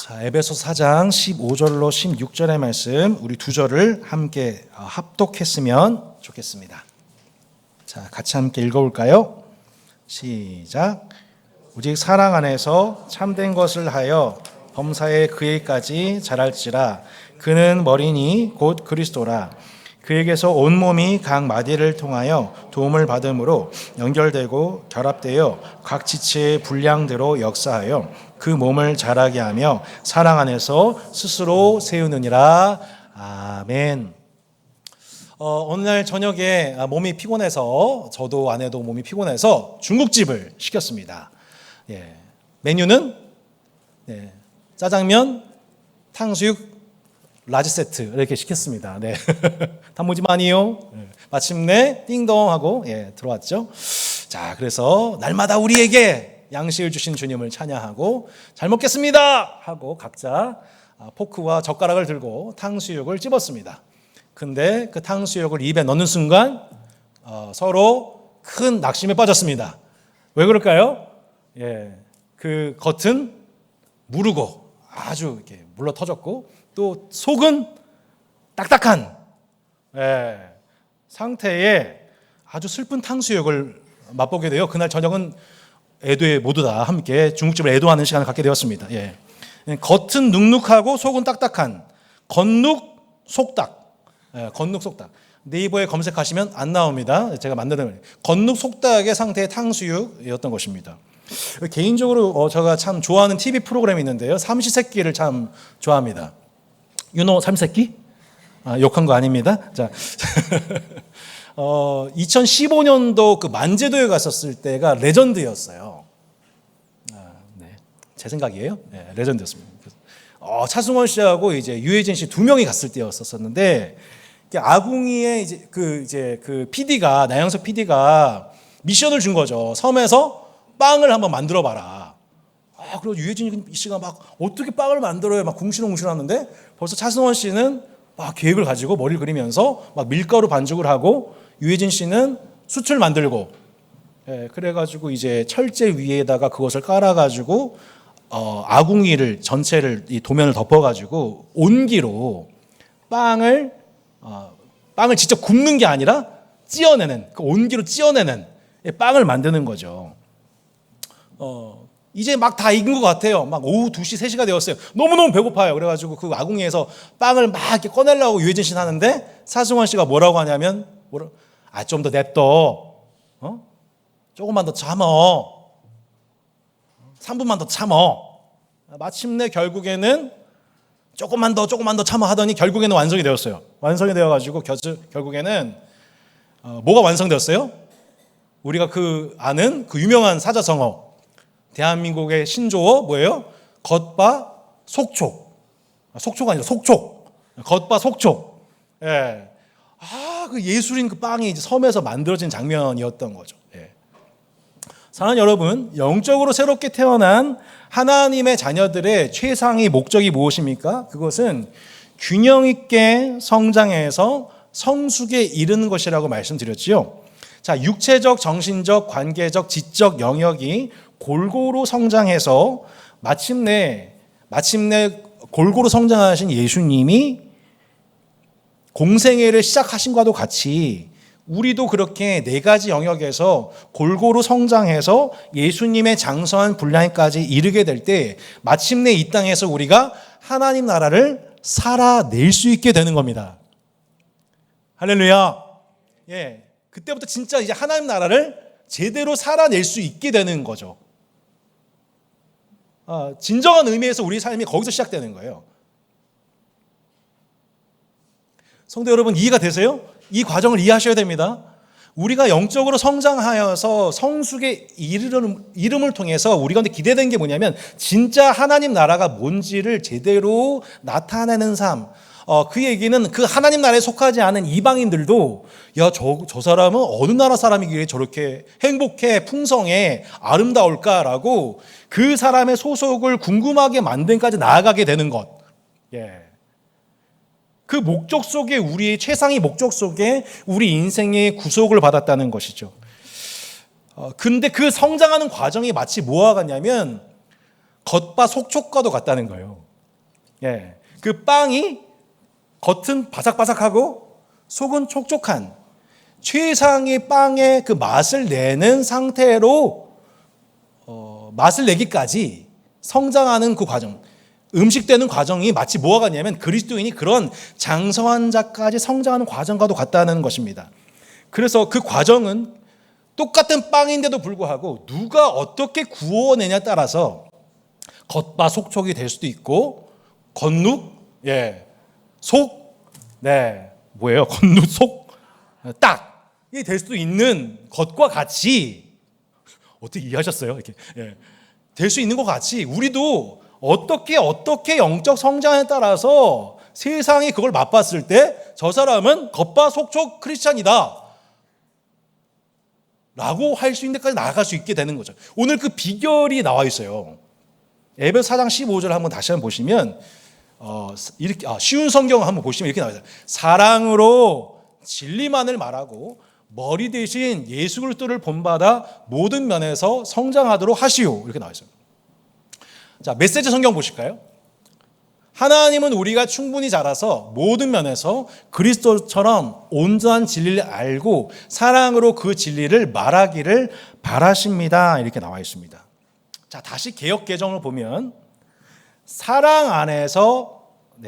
자, 에베소 4장 15절로 16절의 말씀 우리 두 절을 함께 합독했으면 좋겠습니다. 자, 같이 함께 읽어볼까요? 시작. 오직 사랑 안에서 참된 것을 하여 범사에 그에까지 자랄지라. 그는 머리니 곧 그리스도라. 그에게서 온몸이 각 마디를 통하여 도움을 받음으로 연결되고 결합되어 각 지체의 분량대로 역사하여 그 몸을 자라게 하며 사랑 안에서 스스로 세우느니라. 아멘. 오늘 저녁에 몸이 피곤해서, 저도 아내도 몸이 피곤해서 중국집을 시켰습니다. 예. 메뉴는 짜장면, 탕수육, 라지 세트 이렇게 시켰습니다. 네. 단무지 많이요. 마침내 띵동 하고 들어왔죠. 자, 그래서 날마다 우리에게 양식을 주신 주님을 찬양하고 잘 먹겠습니다 하고 각자 포크와 젓가락을 들고 탕수육을 찝었습니다. 근데 그 탕수육을 입에 넣는 순간 서로 큰 낙심에 빠졌습니다. 왜 그럴까요? 그 겉은 무르고 아주 이렇게 물러 터졌고 또 속은 딱딱한 상태에 아주 슬픈 탕수육을 맛보게 되어 그날 저녁은 애도에 모두 다 함께 중국집을 애도하는 시간을 갖게 되었습니다. 겉은 눅눅하고 속은 딱딱한 건눅 속닭. 건눅 속닭. 네이버에 검색하시면 안 나옵니다. 제가 만드는 건눅 속닭의 상태의 탕수육이었던 것입니다. 개인적으로 제가 참 좋아하는 TV 프로그램이 있는데요. 삼시세끼를 참 좋아합니다. 삼시세끼? 욕한 거 아닙니다. 자, 2015년도 그 만제도에 갔었을 때가 레전드였어요. 제 생각이에요. 레전드였습니다. 차승원 씨하고 이제 유해진 씨 두 명이 갔을 때였었는데 아궁이에 그 PD가 나영석 PD가 미션을 준 거죠. 섬에서 빵을 한번 만들어 봐라. 그리고 유해진 씨가 막 어떻게 빵을 만들어요? 막 궁시렁궁시렁 하는데 벌써 차승원 씨는 막 계획을 가지고 머리를 그리면서 막 밀가루 반죽을 하고 유해진 씨는 숯을 만들고 그래가지고 이제 철제 위에다가 그것을 깔아가지고 아궁이를 전체를 이 도면을 덮어가지고 온기로 빵을 직접 굽는 게 아니라 찌어내는 그 온기로 찌어내는 빵을 만드는 거죠. 이제 막 다 익은 것 같아요. 막 오후 2시, 3시가 되었어요. 너무너무 배고파요. 그래가지고 그 아궁이에서 빵을 막 이렇게 꺼내려고 유해진 씨는 하는데 차승원 씨가 뭐라고 하냐면 좀 더 냅둬. 조금만 더 참어. 3분만 더 참어. 마침내 결국에는 조금만 더 참어 하더니 결국에는 완성이 되었어요. 완성이 되어가지고 결국에는 뭐가 완성되었어요? 우리가 그 아는 그 유명한 사자성어. 대한민국의 신조어 뭐예요? 겉바 속촉. 속초가 아니라 속촉. 겉바 속촉. 그 예술인 그 빵이 이제 섬에서 만들어진 장면이었던 거죠. 사랑하는 여러분, 영적으로 새롭게 태어난 하나님의 자녀들의 최상의 목적이 무엇입니까? 그것은 균형 있게 성장해서 성숙에 이르는 것이라고 말씀드렸지요. 자, 육체적, 정신적, 관계적, 지적 영역이 골고루 성장해서 마침내 골고루 성장하신 예수님이 공생애를 시작하신과도 같이 우리도 그렇게 4가지 영역에서 골고루 성장해서 예수님의 장성한 분량까지 이르게 될 때 마침내 이 땅에서 우리가 하나님 나라를 살아낼 수 있게 되는 겁니다. 할렐루야. 그때부터 진짜 이제 하나님 나라를 제대로 살아낼 수 있게 되는 거죠. 진정한 의미에서 우리 삶이 거기서 시작되는 거예요. 성도 여러분, 이해가 되세요? 이 과정을 이해하셔야 됩니다. 우리가 영적으로 성장하여서 성숙에 이름을 통해서 우리 가운데 기대된 게 뭐냐면 진짜 하나님 나라가 뭔지를 제대로 나타내는 삶. 그 얘기는 그 하나님 나라에 속하지 않은 이방인들도 저 사람은 어느 나라 사람이기에 저렇게 행복해 풍성해 아름다울까라고 그 사람의 소속을 궁금하게 만든까지 나아가게 되는 것. 그 목적 속에 우리의 최상의 목적 속에 우리 인생의 구속을 받았다는 것이죠. 근데 그 성장하는 과정이 마치 뭐와 같냐면 겉바 속촉과도 같다는 거예요. 예, 그 빵이 겉은 바삭바삭하고 속은 촉촉한 최상의 빵의 그 맛을 내는 상태로 맛을 내기까지 성장하는 그 과정, 음식되는 과정이 마치 뭐와 같냐면 그리스도인이 그런 장성한 자까지 성장하는 과정과도 같다는 것입니다. 그래서 그 과정은 똑같은 빵인데도 불구하고 누가 어떻게 구워내냐에 따라서 겉바속촉이 될 수도 있고 겉눅, 속, 뭐예요? 겉눅, 속, 딱이 될 수도 있는 것과 같이 어떻게 이해하셨어요? 이렇게 될 수 있는 것 같이 우리도 어떻게 영적 성장에 따라서 세상이 그걸 맛봤을 때 저 사람은 겉바속촉 크리스찬이다 라고 할 수 있는 데까지 나아갈 수 있게 되는 거죠. 오늘 그 비결이 나와 있어요. 에베소 4장 15절 한번 다시 한번 보시면 이렇게 쉬운 성경 한번 보시면 이렇게 나와요. 사랑으로 진리만을 말하고 머리 대신 예수 그리스도를 본받아 모든 면에서 성장하도록 하시오. 이렇게 나와 있어요. 자, 메시지 성경 보실까요? 하나님은 우리가 충분히 자라서 모든 면에서 그리스도처럼 온전한 진리를 알고 사랑으로 그 진리를 말하기를 바라십니다. 이렇게 나와 있습니다. 자, 다시 개역 개정을 보면 사랑 안에서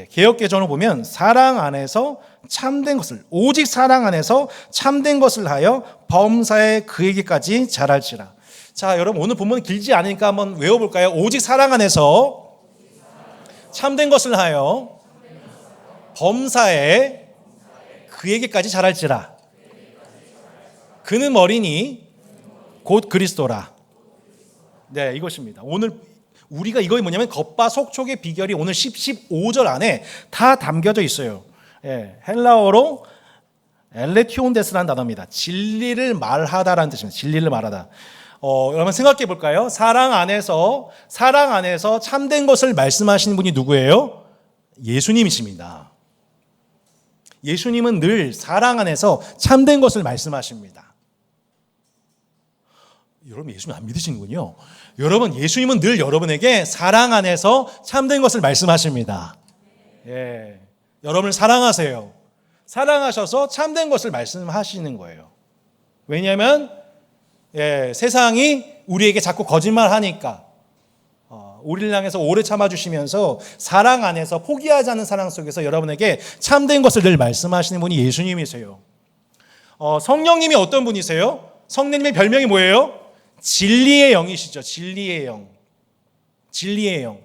개역 개정을 보면 사랑 안에서 참된 것을 오직 사랑 안에서 참된 것을 하여 범사에 그에게까지 자랄지라. 자, 여러분 오늘 본문 길지 않으니까 한번 외워볼까요? 오직 사랑 안에서 참된 것을 하여 범사에 그에게까지 자랄지라. 그는 어린이 곧 그리스도라. 네, 이것입니다. 오늘 우리가 이거 뭐냐면 겉바속촉의 비결이 오늘 15절 안에 다 담겨져 있어요. 헬라어로 엘레티온데스라는 단어입니다. 진리를 말하다라는 뜻입니다. 진리를 말하다. 여러분 생각해 볼까요? 사랑 안에서 참된 것을 말씀하시는 분이 누구예요? 예수님이십니다. 예수님은 늘 사랑 안에서 참된 것을 말씀하십니다. 여러분 예수님 안 믿으시는군요. 여러분 예수님은 늘 여러분에게 사랑 안에서 참된 것을 말씀하십니다. 여러분을 사랑하세요. 사랑하셔서 참된 것을 말씀하시는 거예요. 왜냐하면 세상이 우리에게 자꾸 거짓말하니까 우리를 향해서 오래 참아주시면서 사랑 안에서 포기하지 않는 사랑 속에서 여러분에게 참된 것을 늘 말씀하시는 분이 예수님이세요. 성령님이 어떤 분이세요? 성령님의 별명이 뭐예요? 진리의 영이시죠. 진리의 영. 진리의 영.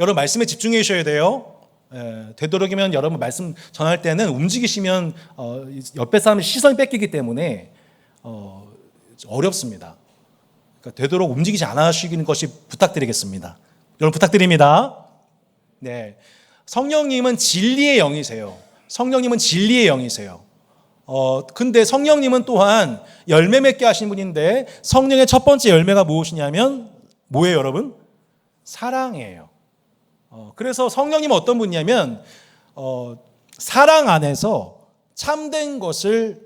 여러분 말씀에 집중해 주셔야 돼요. 되도록이면 여러분 말씀 전할 때는 움직이시면 옆에 사람의 시선이 뺏기기 때문에 어렵습니다. 그러니까 되도록 움직이지 않으시는 것이 부탁드리겠습니다. 여러분 부탁드립니다. 네, 성령님은 진리의 영이세요. 성령님은 진리의 영이세요. 근데 성령님은 또한 열매 맺게 하신 분인데 성령의 첫 번째 열매가 무엇이냐면 뭐예요, 여러분? 사랑이에요. 그래서 성령님은 어떤 분이냐면 사랑 안에서 참된 것을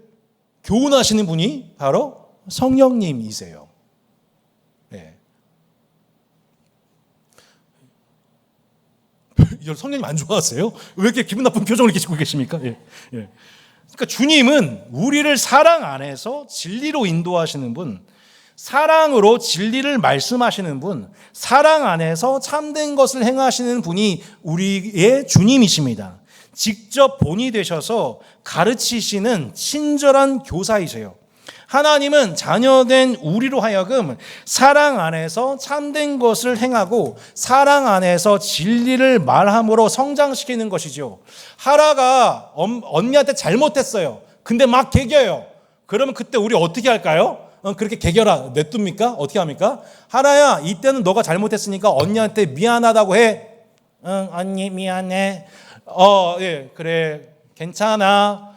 교훈하시는 분이 바로 성령님이세요. 성령님 안 좋아하세요? 왜 이렇게 기분 나쁜 표정을 이렇게 짓고 계십니까? 그러니까 주님은 우리를 사랑 안에서 진리로 인도하시는 분, 사랑으로 진리를 말씀하시는 분, 사랑 안에서 참된 것을 행하시는 분이 우리의 주님이십니다. 직접 본이 되셔서 가르치시는 친절한 교사이세요. 하나님은 자녀된 우리로 하여금 사랑 안에서 참된 것을 행하고 사랑 안에서 진리를 말함으로 성장시키는 것이죠. 하라가 언니한테 잘못했어요. 근데 막 개겨요. 그러면 그때 우리 어떻게 할까요? 그렇게 개겨라 냅둡니까? 어떻게 합니까? 하라야, 이때는 너가 잘못했으니까 언니한테 미안하다고 해. 응, 언니 미안해. 그래, 괜찮아.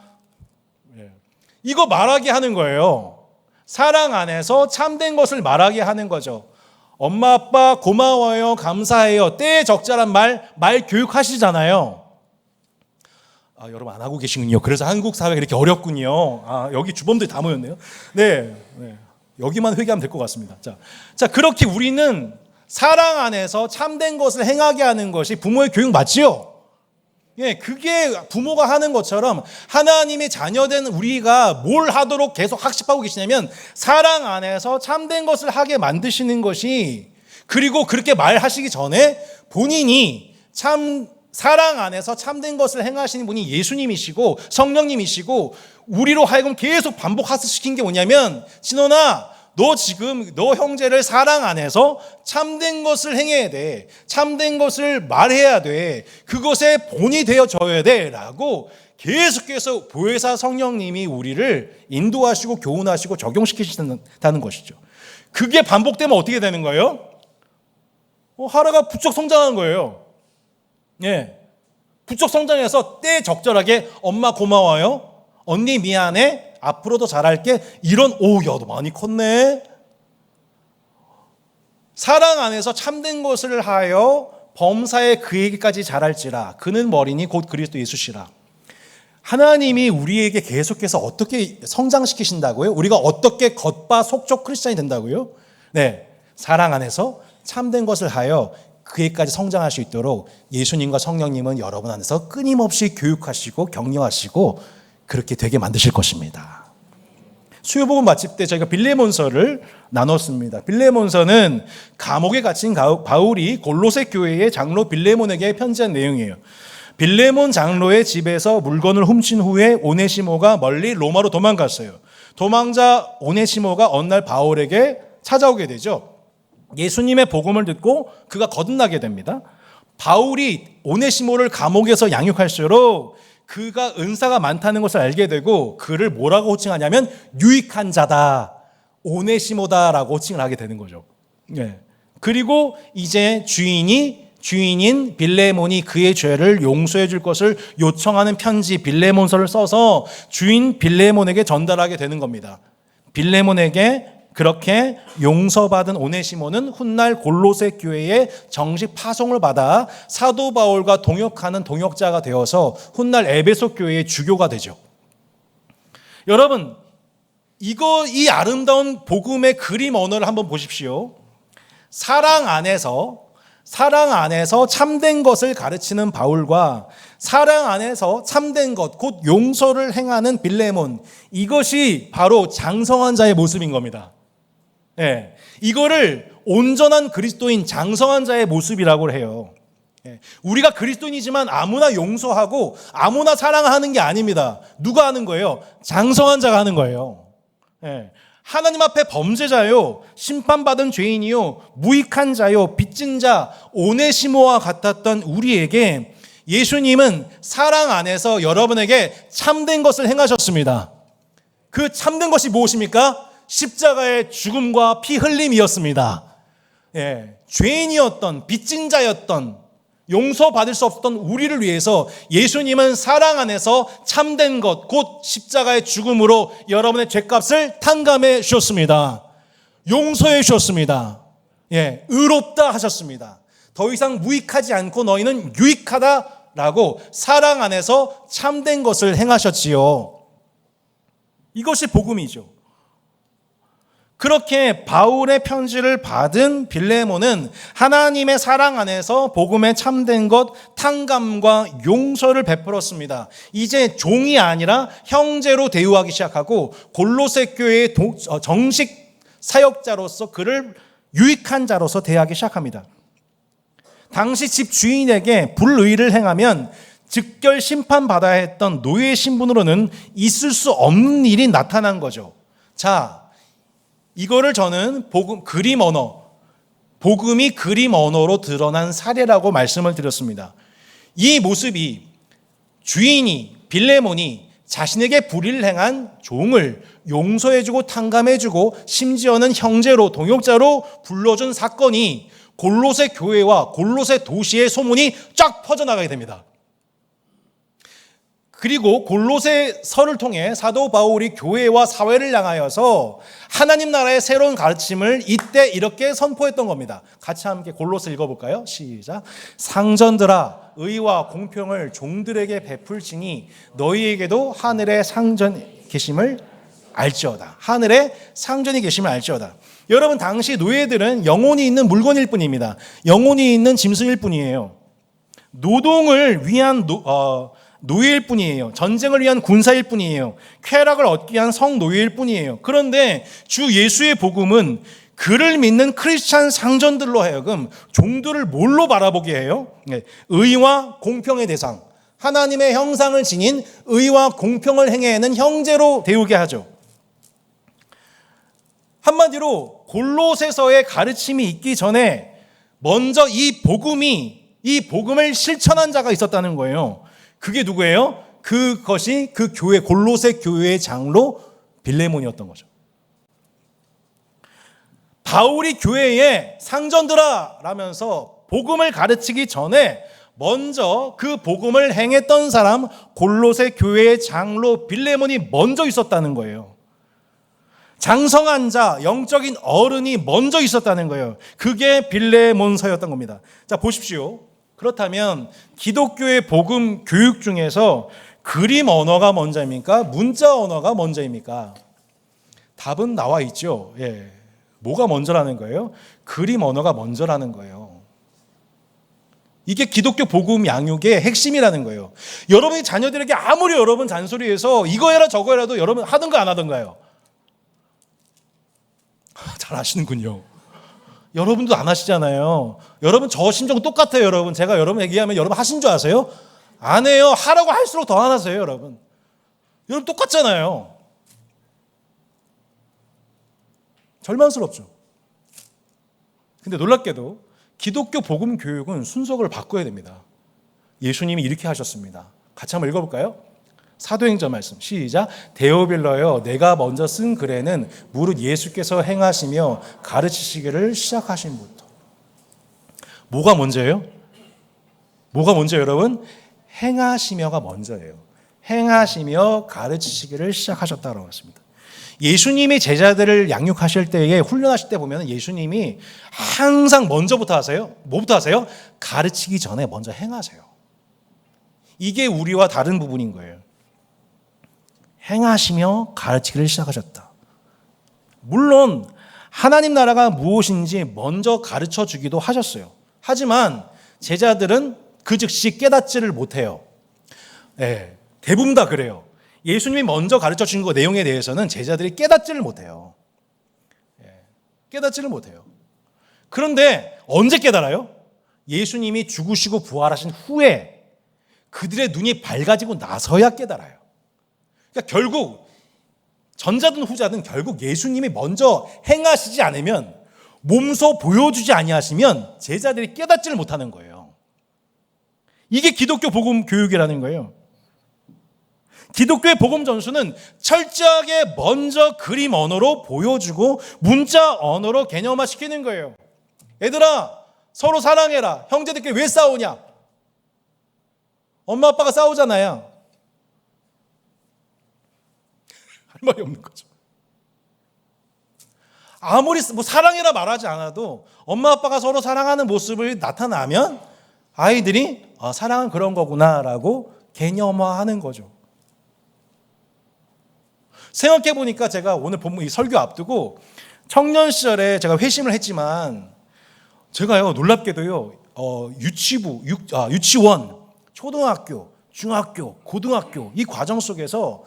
이거 말하게 하는 거예요. 사랑 안에서 참된 것을 말하게 하는 거죠. 엄마 아빠 고마워요, 감사해요, 때에 적절한 말 교육하시잖아요. 여러분 안 하고 계시군요. 그래서 한국 사회가 이렇게 어렵군요. 여기 주범들이 다 모였네요. 네. 여기만 회개하면 될 것 같습니다. 자, 그렇게 우리는 사랑 안에서 참된 것을 행하게 하는 것이 부모의 교육 맞지요? 예, 그게 부모가 하는 것처럼 하나님의 자녀된 우리가 뭘 하도록 계속 학습하고 계시냐면 사랑 안에서 참된 것을 하게 만드시는 것이, 그리고 그렇게 말하시기 전에 본인이 참 사랑 안에서 참된 것을 행하시는 분이 예수님이시고 성령님이시고 우리로 하여금 계속 반복하시킨 게 뭐냐면, 진원아, 너 지금 너 형제를 사랑 안에서 참된 것을 행해야 돼. 참된 것을 말해야 돼. 그것에 본이 되어져야 돼. 라고 계속해서 보혜사 성령님이 우리를 인도하시고 교훈하시고 적용시키신다는 것이죠. 그게 반복되면 어떻게 되는 거예요? 하루가 부쩍 성장한 거예요. 예. 부쩍 성장해서 때 적절하게 엄마 고마워요. 언니 미안해. 앞으로도 잘할게. 이런, 야, 너 많이 컸네. 사랑 안에서 참된 것을 하여 범사에 그에게까지 잘할지라. 그는 머리니 곧 그리스도 예수시라. 하나님이 우리에게 계속해서 어떻게 성장시키신다고요? 우리가 어떻게 겉바 속촉 크리스찬이 된다고요? 네, 사랑 안에서 참된 것을 하여 그에까지 성장할 수 있도록 예수님과 성령님은 여러분 안에서 끊임없이 교육하시고 격려하시고 그렇게 되게 만드실 것입니다. 수요복음 마칠 때 저희가 빌레몬서를 나눴습니다. 빌레몬서는 감옥에 갇힌 바울이 골로새 교회의 장로 빌레몬에게 편지한 내용이에요. 빌레몬 장로의 집에서 물건을 훔친 후에 오네시모가 멀리 로마로 도망갔어요. 도망자 오네시모가 어느 날 바울에게 찾아오게 되죠. 예수님의 복음을 듣고 그가 거듭나게 됩니다. 바울이 오네시모를 감옥에서 양육할수록 그가 은사가 많다는 것을 알게 되고 그를 뭐라고 호칭하냐면 유익한 자다, 오네시모다라고 호칭을 하게 되는 거죠. 네. 그리고 이제 주인인 빌레몬이 그의 죄를 용서해 줄 것을 요청하는 편지 빌레몬서를 써서 주인 빌레몬에게 전달하게 되는 겁니다. 빌레몬에게 그렇게 용서받은 오네시모는 훗날 골로새 교회에 정식 파송을 받아 사도 바울과 동역하는 동역자가 되어서 훗날 에베소 교회의 주교가 되죠. 여러분, 이 아름다운 복음의 그림 언어를 한번 보십시오. 사랑 안에서 참된 것을 가르치는 바울과 사랑 안에서 참된 것, 곧 용서를 행하는 빌레몬, 이것이 바로 장성한 자의 모습인 겁니다. 예, 이거를 온전한 그리스도인 장성한 자의 모습이라고 해요. 예, 우리가 그리스도인이지만 아무나 용서하고 아무나 사랑하는 게 아닙니다. 누가 하는 거예요? 장성한 자가 하는 거예요. 예, 하나님 앞에 범죄자요, 심판받은 죄인이요, 무익한 자요, 빚진 자, 오네시모와 같았던 우리에게 예수님은 사랑 안에서 여러분에게 참된 것을 행하셨습니다. 그 참된 것이 무엇입니까? 십자가의 죽음과 피 흘림이었습니다. 예, 죄인이었던, 빚진 자였던, 용서받을 수 없었던 우리를 위해서 예수님은 사랑 안에서 참된 것, 곧 십자가의 죽음으로 여러분의 죄값을 탕감해 주셨습니다. 용서해 주셨습니다. 예, 의롭다 하셨습니다. 더 이상 무익하지 않고 너희는 유익하다라고 사랑 안에서 참된 것을 행하셨지요. 이것이 복음이죠. 그렇게 바울의 편지를 받은 빌레몬은 하나님의 사랑 안에서 복음에 참된 것, 탕감과 용서를 베풀었습니다. 이제 종이 아니라 형제로 대우하기 시작하고 골로새 교회의 정식 사역자로서 그를 유익한 자로서 대하기 시작합니다. 당시 집 주인에게 불의를 행하면 즉결 심판받아야 했던 노예 신분으로는 있을 수 없는 일이 나타난 거죠. 자, 이거를 저는 그림 언어, 복음이 그림 언어로 드러난 사례라고 말씀을 드렸습니다. 이 모습이 주인이, 빌레몬이 자신에게 불의를 행한 종을 용서해주고 탕감해주고 심지어는 형제로, 동역자로 불러준 사건이 골로새 교회와 골로새 도시의 소문이 쫙 퍼져나가게 됩니다. 그리고 골로새서를 통해 사도 바울이 교회와 사회를 향하여서 하나님 나라의 새로운 가르침을 이때 이렇게 선포했던 겁니다. 같이 함께 골로새 읽어볼까요? 시작. 상전들아, 의와 공평을 종들에게 베풀지니 너희에게도 하늘의 상전 계심을 알지어다. 하늘에 상전이 계심을 알지어다. 여러분, 당시 노예들은 영혼이 있는 물건일 뿐입니다. 영혼이 있는 짐승일 뿐이에요. 노동을 위한 노예일 뿐이에요. 전쟁을 위한 군사일 뿐이에요. 쾌락을 얻기 위한 성노예일 뿐이에요. 그런데 주 예수의 복음은 그를 믿는 크리스찬 상전들로 하여금 종들을 뭘로 바라보게 해요? 의와 공평의 대상, 하나님의 형상을 지닌 의와 공평을 행해내는 형제로 대우게 하죠. 한마디로 골로새서의 가르침이 있기 전에 먼저 이 복음을 실천한 자가 있었다는 거예요. 그게 누구예요? 그것이 그 교회, 골로새 교회의 장로 빌레몬이었던 거죠. 바울이 교회에 상전들아 라면서 복음을 가르치기 전에 먼저 그 복음을 행했던 사람, 골로새 교회의 장로 빌레몬이 먼저 있었다는 거예요. 장성한 자, 영적인 어른이 먼저 있었다는 거예요. 그게 빌레몬서였던 겁니다. 자, 보십시오. 그렇다면 기독교의 복음 교육 중에서 그림 언어가 먼저입니까? 문자 언어가 먼저입니까? 답은 나와 있죠. 뭐가 먼저라는 거예요? 그림 언어가 먼저라는 거예요. 이게 기독교 복음 양육의 핵심이라는 거예요. 여러분이 자녀들에게 아무리 여러분 잔소리해서 이거 해라 저거 해라도 여러분 하든가 안 하든가요? 잘 아시는군요. 여러분도 안 하시잖아요. 여러분 저 심정 똑같아요. 여러분 제가 여러분 얘기하면 여러분 하신 줄 아세요? 안 해요. 하라고 할수록 더 안 하세요. 여러분 똑같잖아요. 절망스럽죠. 근데 놀랍게도 기독교 복음 교육은 순서를 바꿔야 됩니다. 예수님이 이렇게 하셨습니다. 같이 한번 읽어볼까요? 사도행전 말씀 시작. 데오빌러여, 내가 먼저 쓴 글에는 무릇 예수께서 행하시며 가르치시기를 시작하신 부터. 뭐가 먼저예요? 뭐가 먼저 여러분? 행하시며가 먼저예요. 행하시며 가르치시기를 시작하셨다고 했습니다. 예수님이 제자들을 양육하실 때에 훈련하실 때 보면 예수님이 항상 먼저부터 하세요. 뭐부터 하세요? 가르치기 전에 먼저 행하세요. 이게 우리와 다른 부분인 거예요. 행하시며 가르치기를 시작하셨다. 물론 하나님 나라가 무엇인지 먼저 가르쳐 주기도 하셨어요. 하지만 제자들은 그 즉시 깨닫지를 못해요. 대부분 다 그래요. 예수님이 먼저 가르쳐 주신 그 내용에 대해서는 제자들이 깨닫지를 못해요. 깨닫지를 못해요. 그런데 언제 깨달아요? 예수님이 죽으시고 부활하신 후에 그들의 눈이 밝아지고 나서야 깨달아요. 그러니까 결국 전자든 후자든 결국 예수님이 먼저 행하시지 않으면, 몸소 보여주지 아니하시면 제자들이 깨닫지를 못하는 거예요. 이게 기독교 복음 교육이라는 거예요. 기독교의 복음 전수는 철저하게 먼저 그림 언어로 보여주고 문자 언어로 개념화 시키는 거예요. 얘들아, 서로 사랑해라. 형제들끼리 왜 싸우냐? 엄마 아빠가 싸우잖아요. 할 말이 없는 거죠. 아무리 사랑해라 말하지 않아도 엄마 아빠가 서로 사랑하는 모습을 나타나면 아이들이 사랑은 그런 거구나라고 개념화하는 거죠. 생각해 보니까 제가 오늘 본문 이 설교 앞두고 청년 시절에 제가 회심을 했지만 제가요 놀랍게도요 유치원, 초등학교, 중학교, 고등학교 이 과정 속에서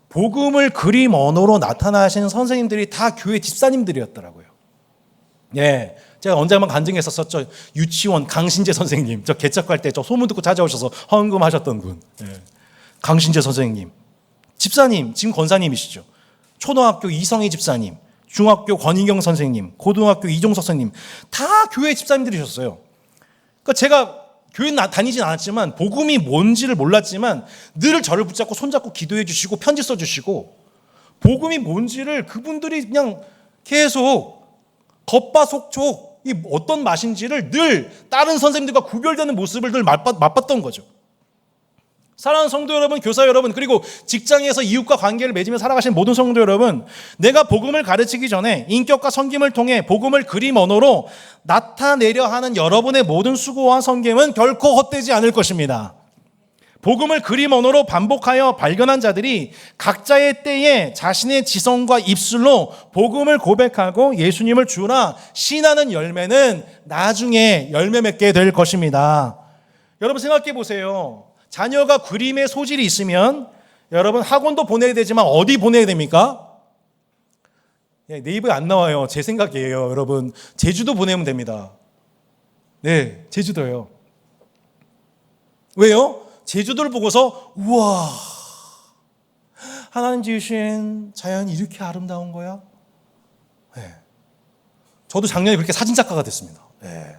복음을 그림 언어로 나타나시는 선생님들이 다 교회 집사님들이었더라고요. 제가 언제 한번 간증했었죠. 유치원 강신재 선생님, 저 개척할 때 저 소문 듣고 찾아오셔서 헌금하셨던 분, 강신재 선생님, 집사님 지금 권사님이시죠. 초등학교 이성희 집사님, 중학교 권희경 선생님, 고등학교 이종석 선생님 다 교회 집사님들이셨어요. 그러니까 제가 교회 다니진 않았지만 복음이 뭔지를 몰랐지만 늘 저를 붙잡고 손잡고 기도해 주시고 편지 써주시고 복음이 뭔지를 그분들이 그냥 계속 겉바속촉 이 어떤 맛인지를 늘 다른 선생님들과 구별되는 모습을 늘 맛봤던 거죠. 사랑하는 성도 여러분, 교사 여러분, 그리고 직장에서 이웃과 관계를 맺으며 살아가신 모든 성도 여러분, 내가 복음을 가르치기 전에 인격과 섬김을 통해 복음을 그림 언어로 나타내려 하는 여러분의 모든 수고와 섬김은 결코 헛되지 않을 것입니다. 복음을 그림 언어로 반복하여 발견한 자들이 각자의 때에 자신의 지성과 입술로 복음을 고백하고 예수님을 주라 신하는 열매는 나중에 열매 맺게 될 것입니다. 여러분 생각해 보세요. 자녀가 그림의 소질이 있으면 여러분 학원도 보내야 되지만 어디 보내야 됩니까? 네이버에 안 나와요. 제 생각이에요. 여러분 제주도 보내면 됩니다. 네, 제주도요. 왜요? 제주도를 보고서 우와, 하나님 지으신 자연이 이렇게 아름다운 거야? 네. 저도 작년에 그렇게 사진작가가 됐습니다. 네.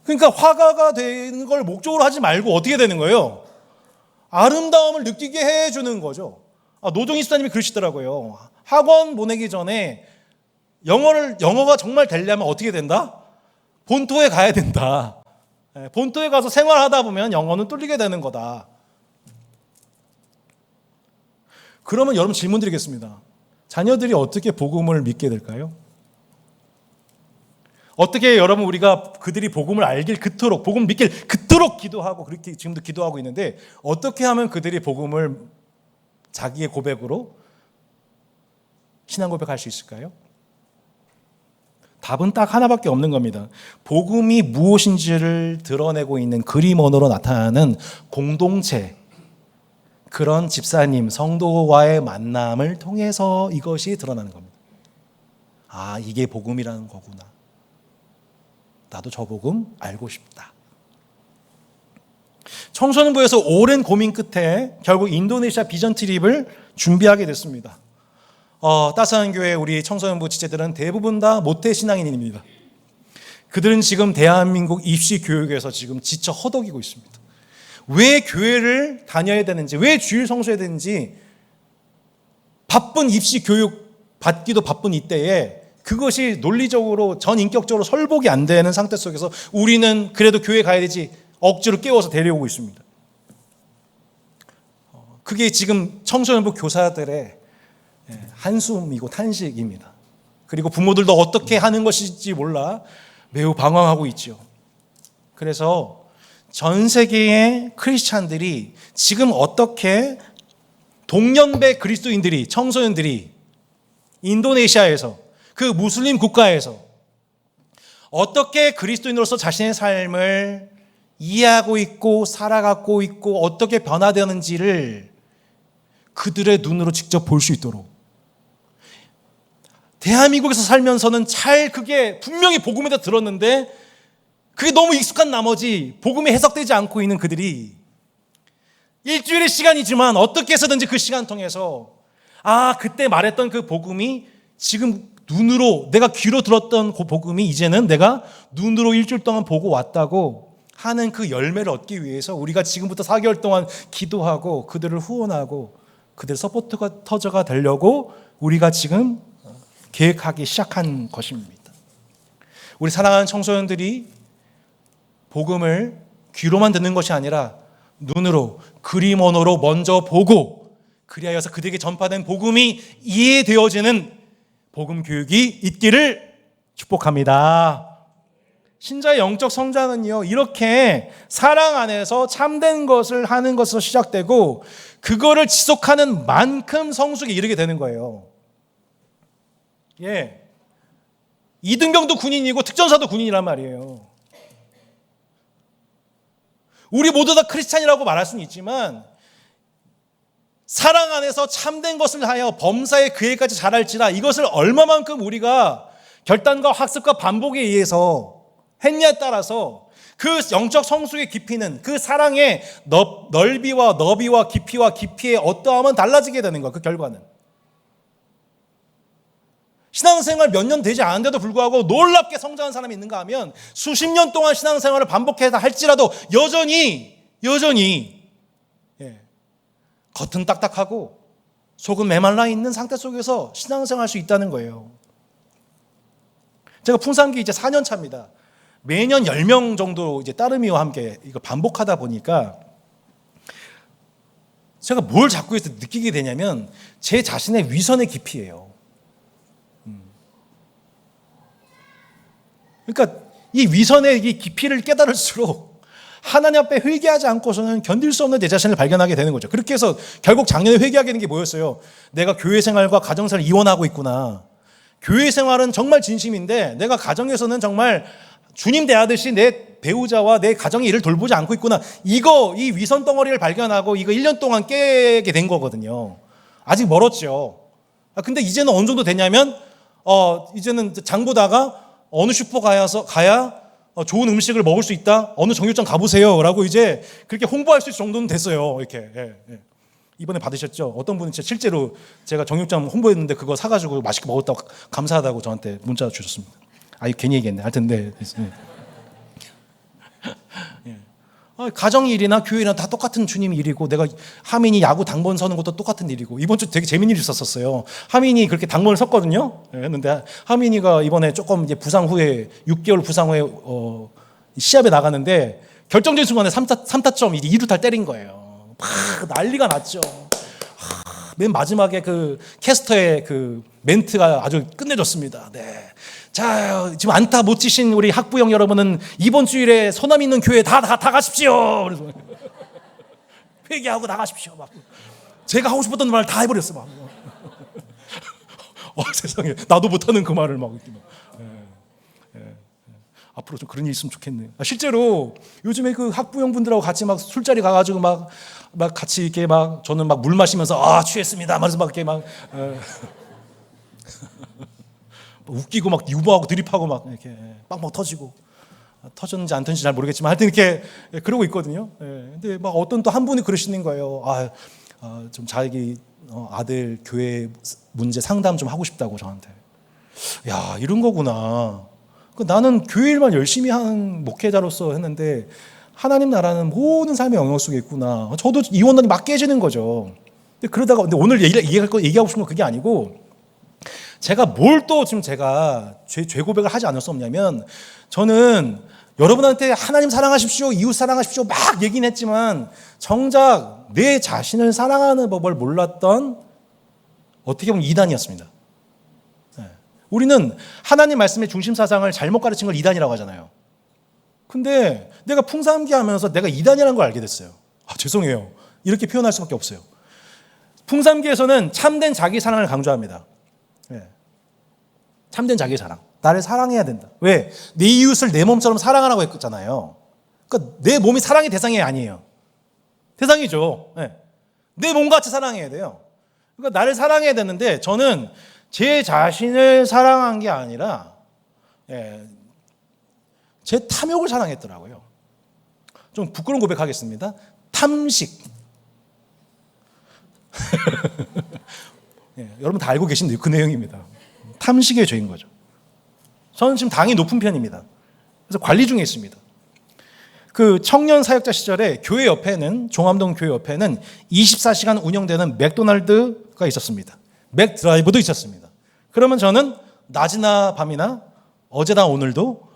그러니까 화가가 되는 걸 목적으로 하지 말고 어떻게 되는 거예요? 아름다움을 느끼게 해주는 거죠. 노종희 수사님이 그러시더라고요. 학원 보내기 전에 영어가 정말 되려면 어떻게 된다? 본토에 가야 된다. 본토에 가서 생활하다 보면 영어는 뚫리게 되는 거다. 그러면 여러분 질문 드리겠습니다. 자녀들이 어떻게 복음을 믿게 될까요? 어떻게 여러분 우리가 그들이 복음을 알길 그토록 복음을 믿길 그토록 기도하고 그렇게 지금도 기도하고 있는데 어떻게 하면 그들이 복음을 자기의 고백으로 신앙 고백할 수 있을까요? 답은 딱 하나밖에 없는 겁니다. 복음이 무엇인지를 드러내고 있는 그림 언어로 나타나는 공동체, 그런 집사님, 성도와의 만남을 통해서 이것이 드러나는 겁니다. 아, 이게 복음이라는 거구나. 나도 저 복음 알고 싶다. 청소년부에서 오랜 고민 끝에 결국 인도네시아 비전 트립을 준비하게 됐습니다. 따스한 교회 우리 청소년부 지체들은 대부분 다 모태 신앙인입니다. 그들은 지금 대한민국 입시 교육에서 지금 지쳐 허덕이고 있습니다. 왜 교회를 다녀야 되는지, 왜 주일 성수해야 되는지 바쁜 입시 교육 받기도 바쁜 이때에 그것이 논리적으로 전인격적으로 설복이 안 되는 상태 속에서 우리는 그래도 교회 가야 되지 억지로 깨워서 데려오고 있습니다. 그게 지금 청소년부 교사들의 한숨이고 탄식입니다. 그리고 부모들도 어떻게 하는 것인지 몰라 매우 방황하고 있죠. 그래서 전 세계의 크리스찬들이 지금 어떻게 동년배 그리스도인들이, 청소년들이 인도네시아에서 그 무슬림 국가에서 어떻게 그리스도인으로서 자신의 삶을 이해하고 있고 살아가고 있고 어떻게 변화되는지를 그들의 눈으로 직접 볼 수 있도록 대한민국에서 살면서는 잘 그게 분명히 복음에다 들었는데 그게 너무 익숙한 나머지 복음이 해석되지 않고 있는 그들이 일주일의 시간이지만 어떻게 해서든지 그 시간 통해서 그때 말했던 그 복음이 지금 눈으로 내가 귀로 들었던 그 복음이 이제는 내가 눈으로 일주일 동안 보고 왔다고 하는 그 열매를 얻기 위해서 우리가 지금부터 4개월 동안 기도하고 그들을 후원하고 그들 서포트가 터져가 되려고 우리가 지금 계획하기 시작한 것입니다. 우리 사랑하는 청소년들이 복음을 귀로만 듣는 것이 아니라 눈으로 그림 언어로 먼저 보고 그리하여서 그들에게 전파된 복음이 이해되어지는 복음 교육이 있기를 축복합니다. 신자의 영적 성장은요, 이렇게 사랑 안에서 참된 것을 하는 것으로 시작되고 그거를 지속하는 만큼 성숙에 이르게 되는 거예요. 예, 이등병도 군인이고 특전사도 군인이란 말이에요. 우리 모두 다 크리스찬이라고 말할 수는 있지만 사랑 안에서 참된 것을 하여 범사에 그에까지 자랄지라 이것을 얼마만큼 우리가 결단과 학습과 반복에 의해서 했냐에 따라서 그 영적 성숙의 깊이는 그 사랑의 넓이와 너비와 깊이의 어떠함은 달라지게 되는 거야. 그 결과는. 신앙생활 몇 년 되지 않은데도 불구하고 놀랍게 성장한 사람이 있는가 하면 수십 년 동안 신앙생활을 반복해서 할지라도 여전히 겉은 딱딱하고 속은 메말라 있는 상태 속에서 신앙생활 할 수 있다는 거예요. 제가 풍산기 이제 4년 차입니다. 매년 10명 정도 이제 따르미와 함께 이거 반복하다 보니까 제가 뭘 자꾸 해서 느끼게 되냐면 제 자신의 위선의 깊이예요. 그러니까 이 위선의 이 깊이를 깨달을수록 하나님 앞에 회개하지 않고서는 견딜 수 없는 내 자신을 발견하게 되는 거죠. 그렇게 해서 결국 작년에 회개하게 되는 게 뭐였어요? 내가 교회 생활과 가정생활을 이원하고 있구나. 교회 생활은 정말 진심인데 내가 가정에서는 정말 주님 대하듯이 내 배우자와 내 가정의 일을 돌보지 않고 있구나. 이 위선 덩어리를 발견하고 이거 1년 동안 깨게 된 거거든요. 아직 멀었죠. 근데 이제는 어느 정도 되냐면 이제는 장 보다가 어느 슈퍼 가야 좋은 음식을 먹을 수 있다. 어느 정육점 가보세요라고 이제 그렇게 홍보할 수 있을 정도는 됐어요. 이렇게. 예. 이번에 받으셨죠? 어떤 분이 실제로 제가 정육점 홍보했는데 그거 사가지고 맛있게 먹었다고 감사하다고 저한테 문자 주셨습니다. 괜히 얘기했네. 하여튼 네. 예. 가정 일이나 교회 일이나 다 똑같은 주님 일이고 내가 하민이 야구 당번 서는 것도 똑같은 일이고 이번 주 되게 재밌는 일이 있었어요. 하민이 그렇게 당번을 섰거든요. 했는데 하민이가 이번에 조금 이제 부상 후에 6개월 부상 후에 시합에 나가는데 결정적인 순간에 3타점 2루타를 때린 거예요. 막 난리가 났죠. 맨 마지막에 그 캐스터의 그 멘트가 아주 끝내줬습니다. 네. 자, 지금 안타 못 치신 우리 학부형 여러분은 이번 주일에 소남 있는 교회 다 가십시오. 그래서 회개하고 나가십시오. 막 제가 하고 싶었던 말 다 해버렸어. 막. 세상에 나도 못하는 그 말을 막. 앞으로 좀 그런 일 있으면 좋겠네요. 실제로 요즘에 그 학부형 분들하고 같이 막 술자리 가가지고 막 같이 이렇게 막 저는 막 물 마시면서 취했습니다. 말해서 막 이렇게 막. 웃기고 막 유머하고 드립하고 막 이렇게 빵빵 터지고 터졌는지 안 터졌는지 잘 모르겠지만 하여튼 이렇게 그러고 있거든요. 근데 막 어떤 또 한 분이 그러시는 거예요. 좀 자기 아들 교회 문제 상담 좀 하고 싶다고 저한테. 야, 이런 거구나. 나는 교회 일만 열심히 하는 목회자로서 했는데 하나님 나라는 모든 삶의 영역 속에 있구나. 저도 이 원단이 막 깨지는 거죠. 근데 오늘 얘기하고 싶은 건 그게 아니고 제가 뭘 또 지금 제가 죄 고백을 하지 않을 수 없냐면 저는 여러분한테 하나님 사랑하십시오, 이웃 사랑하십시오 막 얘기는 했지만 정작 내 자신을 사랑하는 법을 몰랐던 어떻게 보면 이단이었습니다. 우리는 하나님 말씀의 중심 사상을 잘못 가르친 걸 이단이라고 하잖아요. 근데 내가 풍삼기 하면서 내가 이단이라는 걸 알게 됐어요. 죄송해요. 이렇게 표현할 수밖에 없어요. 풍삼기에서는 참된 자기 사랑을 강조합니다. 참된 자기 사랑. 나를 사랑해야 된다. 왜? 내 이웃을 내 몸처럼 사랑하라고 했잖아요. 그러니까 내 몸이 사랑의 대상이 아니에요. 대상이죠. 내 몸같이 사랑해야 돼요. 그러니까 나를 사랑해야 되는데 저는 제 자신을 사랑한 게 아니라 제 탐욕을 사랑했더라고요. 좀 부끄러운 고백하겠습니다. 탐식. 여러분 다 알고 계신데 그 내용입니다. 탐식의 죄인 거죠. 저는 지금 당이 높은 편입니다. 그래서 관리 중에 있습니다. 그 청년 사역자 시절에 교회 옆에는 종암동 교회 옆에는 24시간 운영되는 맥도날드가 있었습니다. 맥드라이브도 있었습니다. 그러면 저는 낮이나 밤이나 어제나 오늘도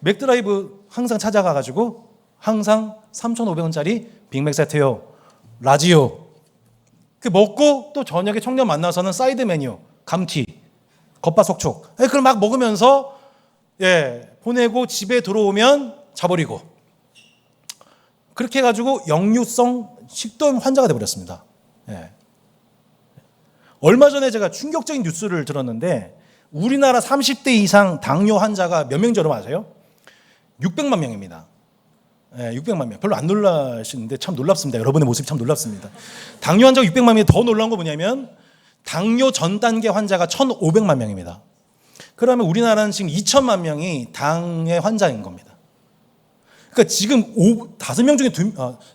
맥드라이브 항상 찾아가가지고 항상 3,500원짜리 빅맥 세트요, 라지요. 그 먹고 또 저녁에 청년 만나서는 사이드 메뉴, 감튀, 겉바속촉. 그걸 막 먹으면서 보내고 집에 들어오면 자버리고. 그렇게 해가지고 역류성 식도염 환자가 돼버렸습니다. 얼마 전에 제가 충격적인 뉴스를 들었는데 우리나라 30대 이상 당뇨 환자가 몇 명인지 여러분 아세요? 600만 명입니다. 600만 명. 별로 안 놀라시는데 참 놀랍습니다. 여러분의 모습이 참 놀랍습니다. 당뇨 환자가 600만 명이 더 놀라운 거 뭐냐면 당뇨 전 단계 환자가 1,500만 명입니다. 그러면 우리나라는 지금 2천만 명이 당의 환자인 겁니다. 그러니까 지금 5명 중에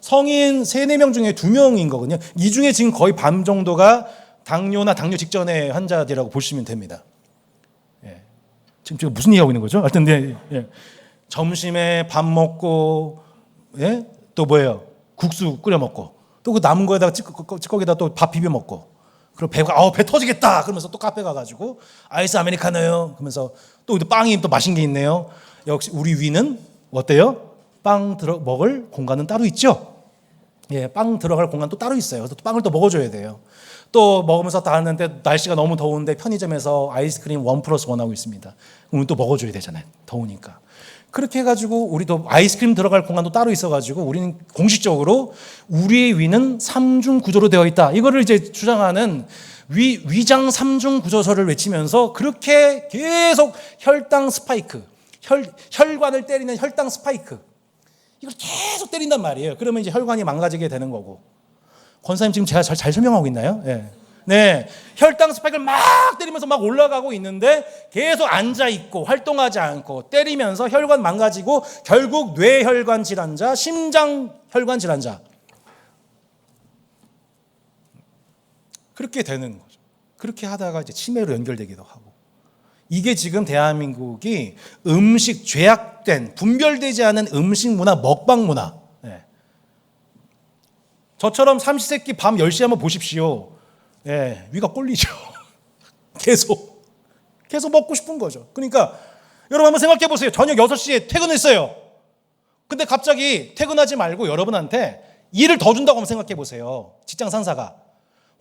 성인 3, 4명 중에 2명인 거거든요. 이 중에 지금 거의 반 정도가 당뇨나 당뇨 직전의 환자들이라고 보시면 됩니다. 지금 제가 무슨 얘기하고 있는 거죠? 하여튼 점심에 밥 먹고 또 뭐예요? 국수 끓여 먹고 또 그 남은 거에다가 찌꺼기에다 또 밥 비벼 먹고 그리고 배 터지겠다 그러면서 또 카페 가가지고 아이스 아메리카노요 그러면서 또 빵이 또 맛있는 게 있네요. 역시 우리 위는 어때요? 빵 먹을 공간은 따로 있죠. 빵 들어갈 공간 또 따로 있어요. 그래서 또 빵을 또 먹어줘야 돼요. 또 먹으면서 다 하는데 날씨가 너무 더운데 편의점에서 아이스크림 1+1 하고 있습니다. 그럼 또 먹어줘야 되잖아요. 더우니까. 그렇게 해가지고 우리도 아이스크림 들어갈 공간도 따로 있어가지고 우리는 공식적으로 우리의 위는 삼중 구조로 되어 있다. 이거를 이제 주장하는 위장 삼중 구조설을 외치면서 그렇게 계속 혈당 스파이크, 혈관을 때리는 혈당 스파이크, 이걸 계속 때린단 말이에요. 그러면 이제 혈관이 망가지게 되는 거고. 권사님 지금 제가 잘 설명하고 있나요? 네. 네. 혈당 스파이크를 막 때리면서 막 올라가고 있는데 계속 앉아있고 활동하지 않고 때리면서 혈관 망가지고 결국 뇌혈관 질환자, 심장혈관 질환자. 그렇게 되는 거죠. 그렇게 하다가 이제 치매로 연결되기도 하고. 이게 지금 대한민국이 음식 죄악된, 분별되지 않은 음식 문화, 먹방 문화. 네. 저처럼 삼시세끼 밤 10시에 한번 보십시오. 네, 위가 꼴리죠. 계속 먹고 싶은 거죠. 그러니까 여러분 한번 생각해 보세요. 저녁 6시에 퇴근했어요. 근데 갑자기 퇴근하지 말고 여러분한테 일을 더 준다고 한번 생각해 보세요. 직장 상사가.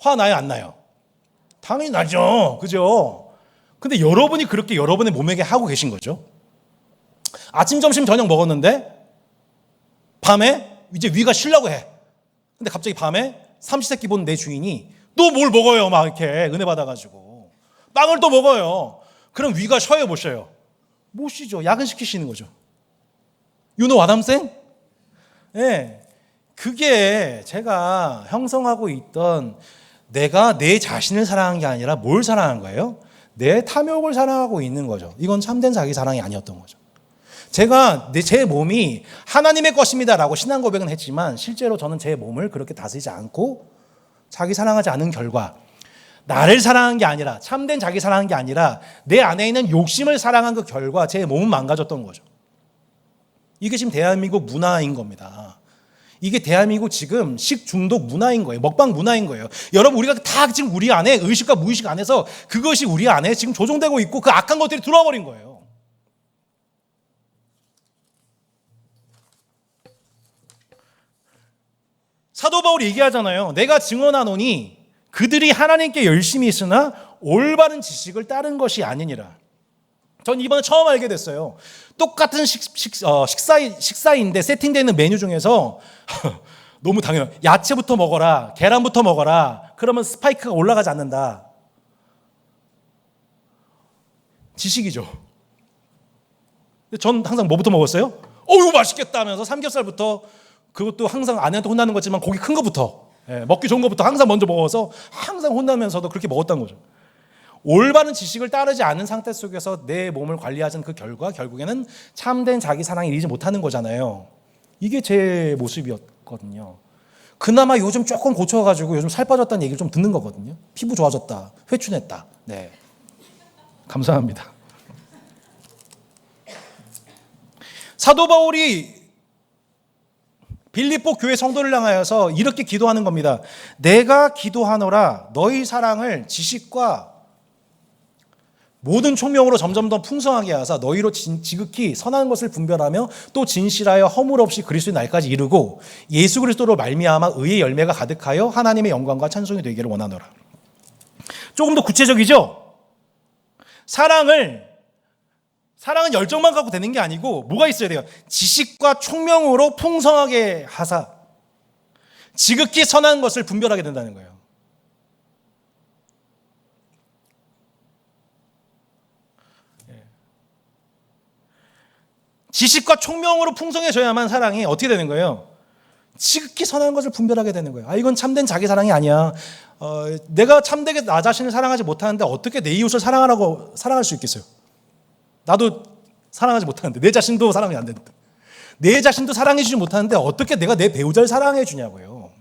화나요, 안 나요? 당연히 나죠. 그죠? 근데 여러분이 그렇게 여러분의 몸에게 하고 계신 거죠. 아침, 점심, 저녁 먹었는데 밤에 이제 위가 쉬려고 해. 근데 갑자기 밤에 삼시세끼 본 내 주인이 또 뭘 먹어요. 막 이렇게 은혜 받아가지고. 빵을 또 먹어요. 그럼 위가 쉬어요, 못 쉬어요? 못 쉬죠. 야근시키시는 거죠. You know what I'm saying? 네. 그게 제가 형성하고 있던 내가 내 자신을 사랑한 게 아니라 뭘 사랑한 거예요? 내 탐욕을 사랑하고 있는 거죠. 이건 참된 자기 사랑이 아니었던 거죠. 제가 제 몸이 하나님의 것입니다라고 신앙 고백은 했지만 실제로 저는 제 몸을 그렇게 다스리지 않고 자기 사랑하지 않은 결과 나를 사랑한 게 아니라 참된 자기 사랑한 게 아니라 내 안에 있는 욕심을 사랑한 그 결과 제 몸은 망가졌던 거죠. 이게 지금 대한민국 문화인 겁니다. 이게 대한민국 지금 식중독 문화인 거예요. 먹방 문화인 거예요. 여러분 우리가 다 지금 우리 안에 의식과 무의식 안에서 그것이 우리 안에 지금 조종되고 있고 그 악한 것들이 들어와 버린 거예요. 사도 바울이 얘기하잖아요. 내가 증언하노니 그들이 하나님께 열심히 있으나 올바른 지식을 따른 것이 아니니라. 전 이번에 처음 알게 됐어요. 똑같은 식사인데 세팅되어 있는 메뉴 중에서 너무 당연해요. 야채부터 먹어라, 계란부터 먹어라. 그러면 스파이크가 올라가지 않는다. 지식이죠. 전 항상 뭐부터 먹었어요? 이거 맛있겠다 하면서 삼겹살부터, 그것도 항상 아내한테 혼나는 거지만 고기 큰 거부터, 먹기 좋은 거부터 항상 먼저 먹어서 항상 혼나면서도 그렇게 먹었다는 거죠. 올바른 지식을 따르지 않은 상태 속에서 내 몸을 관리하는 그 결과 결국에는 참된 자기 사랑에 이르지 못하는 거잖아요. 이게 제 모습이었거든요. 그나마 요즘 조금 고쳐가지고 요즘 살 빠졌다는 얘기를 좀 듣는 거거든요. 피부 좋아졌다, 회춘했다. 네, 감사합니다. 사도 바울이 빌립보 교회 성도를 향하여서 이렇게 기도하는 겁니다. 내가 기도하노라 너희 사랑을 지식과 모든 총명으로 점점 더 풍성하게 하사 너희로 지극히 선한 것을 분별하며 또 진실하여 허물 없이 그리스도의 날까지 이르고 예수 그리스도로 말미암아 의의 열매가 가득하여 하나님의 영광과 찬송이 되기를 원하노라. 조금 더 구체적이죠? 사랑은 열정만 갖고 되는 게 아니고 뭐가 있어야 돼요? 지식과 총명으로 풍성하게 하사 지극히 선한 것을 분별하게 된다는 거예요. 지식과 총명으로 풍성해져야만 사랑이 어떻게 되는 거예요? 지극히 선한 것을 분별하게 되는 거예요. 이건 참된 자기 사랑이 아니야. 내가 참되게 나 자신을 사랑하지 못하는데 어떻게 내 이웃을 사랑할 수 있겠어요? 나도 사랑하지 못하는데 내 자신도 사랑이 안 되는데 내 자신도 사랑해 주지 못하는데 어떻게 내가 내 배우자를 사랑해 주냐고요.